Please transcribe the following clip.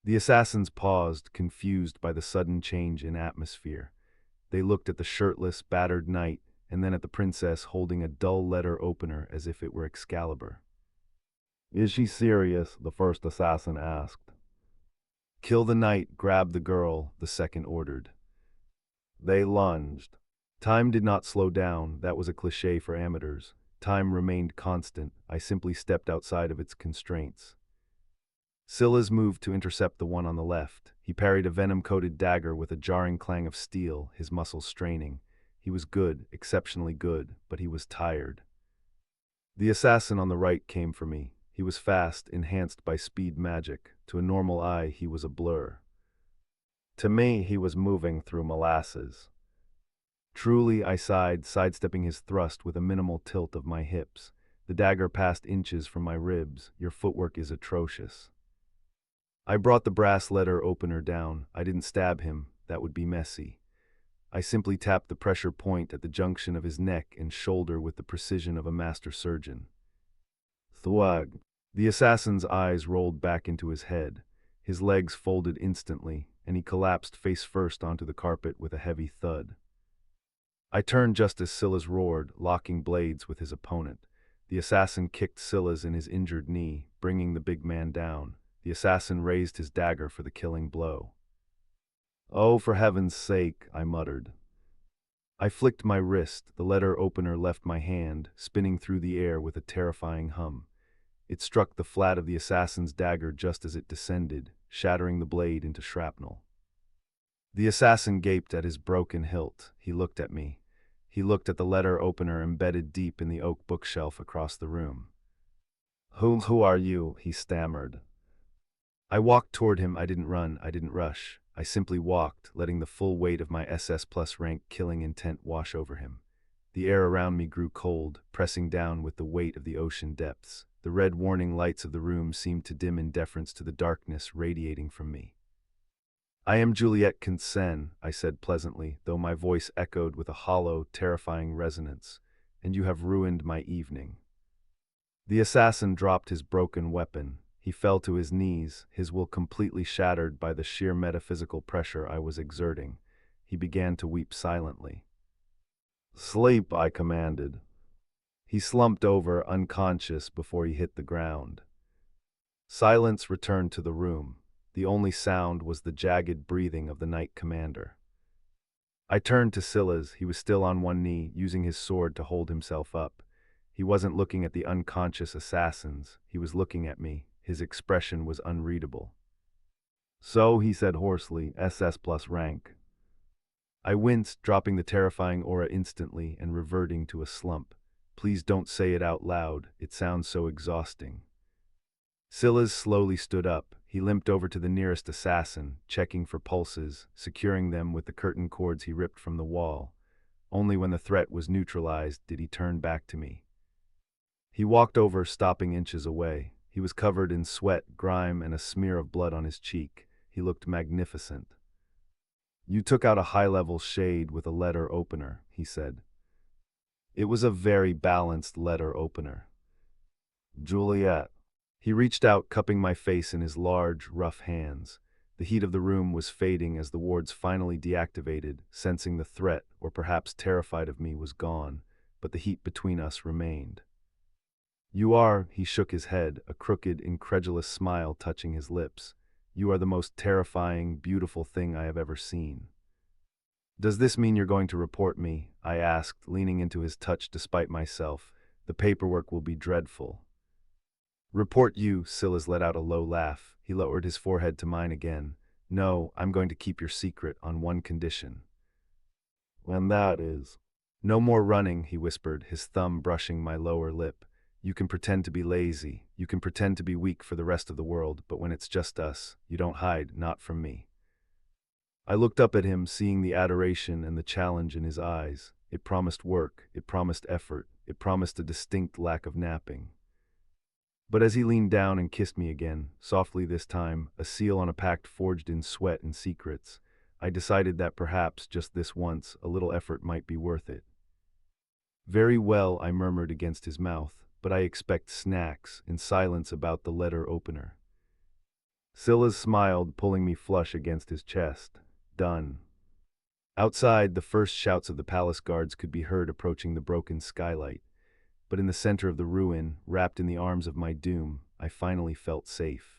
The assassins paused, confused by the sudden change in atmosphere. They looked at the shirtless, battered knight, and then at the princess holding a dull letter opener as if it were Excalibur. "Is she serious?" the first assassin asked. "Kill the knight, grab the girl," the second ordered. They lunged. Time did not slow down, that was a cliché for amateurs. Time remained constant, I simply stepped outside of its constraints. Silas moved to intercept the one on the left. He parried a venom-coated dagger with a jarring clang of steel, his muscles straining. He was good, exceptionally good, but he was tired. The assassin on the right came for me. He was fast, enhanced by speed magic. To a normal eye, he was a blur. To me, he was moving through molasses. Truly, I sighed, sidestepping his thrust with a minimal tilt of my hips. The dagger passed inches from my ribs. Your footwork is atrocious. I brought the brass letter opener down. I didn't stab him. That would be messy. I simply tapped the pressure point at the junction of his neck and shoulder with the precision of a master surgeon. Thwag. The assassin's eyes rolled back into his head. His legs folded instantly, and he collapsed face first onto the carpet with a heavy thud. I turned just as Silas roared, locking blades with his opponent. The assassin kicked Silas in his injured knee, bringing the big man down. The assassin raised his dagger for the killing blow. "Oh, for heaven's sake," I muttered. I flicked my wrist. The letter opener left my hand, spinning through the air with a terrifying hum. It struck the flat of the assassin's dagger just as it descended, shattering the blade into shrapnel. The assassin gaped at his broken hilt. He looked at me. He looked at the letter opener embedded deep in the oak bookshelf across the room. Who are you?" he stammered. I walked toward him. I didn't run. I didn't rush. I simply walked, letting the full weight of my SS plus rank killing intent wash over him. The air around me grew cold, pressing down with the weight of the ocean depths. The red warning lights of the room seemed to dim in deference to the darkness radiating from me. "I am Juliette Consent," I said pleasantly, though my voice echoed with a hollow, terrifying resonance, "and you have ruined my evening." The assassin dropped his broken weapon. He fell to his knees, his will completely shattered by the sheer metaphysical pressure I was exerting. He began to weep silently. "Sleep," I commanded. He slumped over, unconscious, before he hit the ground. Silence returned to the room. The only sound was the jagged breathing of the Knight Commander. I turned to Silas. He was still on one knee, using his sword to hold himself up. He wasn't looking at the unconscious assassins. He was looking at me. His expression was unreadable. "So," he said hoarsely, "SS plus rank." I winced, dropping the terrifying aura instantly and reverting to a slump. Please don't say it out loud. It sounds so exhausting. Silas slowly stood up. He limped over to the nearest assassin, checking for pulses, securing them with the curtain cords he ripped from the wall. Only when the threat was neutralized did he turn back to me. He walked over, stopping inches away. He was covered in sweat, grime, and a smear of blood on his cheek. He looked magnificent. "You took out a high-level shade with a letter opener," he said. It was a very balanced letter opener. "Juliette." He reached out, cupping my face in his large, rough hands. The heat of the room was fading as the wards finally deactivated, sensing the threat, or perhaps terrified of me, was gone, but the heat between us remained. "You are," he shook his head, a crooked, incredulous smile touching his lips. "You are the most terrifying, beautiful thing I have ever seen." "Does this mean you're going to report me?" I asked, leaning into his touch despite myself. "The paperwork will be dreadful." "Report you," Silas let out a low laugh. He lowered his forehead to mine again. "No, I'm going to keep your secret on one condition." "And that is?" "No more running," he whispered, his thumb brushing my lower lip. "You can pretend to be lazy. You can pretend to be weak for the rest of the world, but when it's just us, you don't hide, not from me." I looked up at him, seeing the adoration and the challenge in his eyes. It promised work, it promised effort, it promised a distinct lack of napping. But as he leaned down and kissed me again, softly this time, a seal on a pact forged in sweat and secrets, I decided that perhaps, just this once, a little effort might be worth it. "Very well," I murmured against his mouth, "but I expect snacks," in silence about the letter opener. Silas smiled, pulling me flush against his chest. Done. Outside, the first shouts of the palace guards could be heard approaching the broken skylight. But in the center of the ruin, wrapped in the arms of my doom, I finally felt safe.